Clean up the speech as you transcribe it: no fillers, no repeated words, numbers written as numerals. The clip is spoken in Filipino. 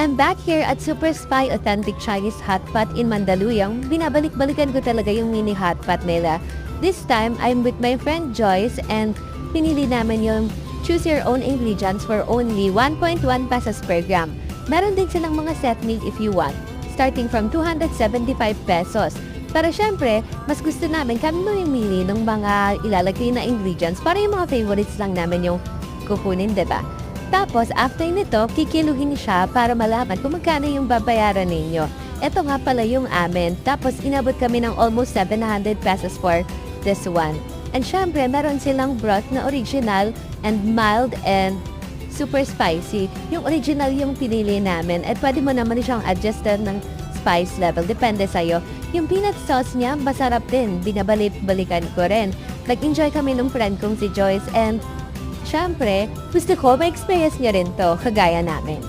I'm back here at Super Spy Authentic Chinese Hotpot in Mandaluyong. Binabalik-balikan ko talaga yung mini hotpot nila. This time, I'm with my friend Joyce and pinili namin yung choose your own ingredients for only 1.1 pesos per gram. Meron din silang mga set meal if you want, starting from 275 pesos. Pero syempre, mas gusto namin kami mamimili ng mga ilalagay na ingredients para yung mga favorites lang namin yung kukunin, diba? Tapos, after nito, kikiluhin siya para malaman kung magkano yung babayaran ninyo. Ito nga pala yung amin. Tapos, inabot kami ng almost 700 pesos for this one. And syempre, meron silang broth na original and mild and super spicy. Yung original yung pinili namin. At pwede mo naman siyang adjustan ng spice level. Depende sa'yo. Yung peanut sauce niya, masarap din. Binabalik-balikan ko rin. Nag-enjoy kami ng friend kong si Joyce and syempre, gusto ko ma-experience niya rin to, kagaya namin.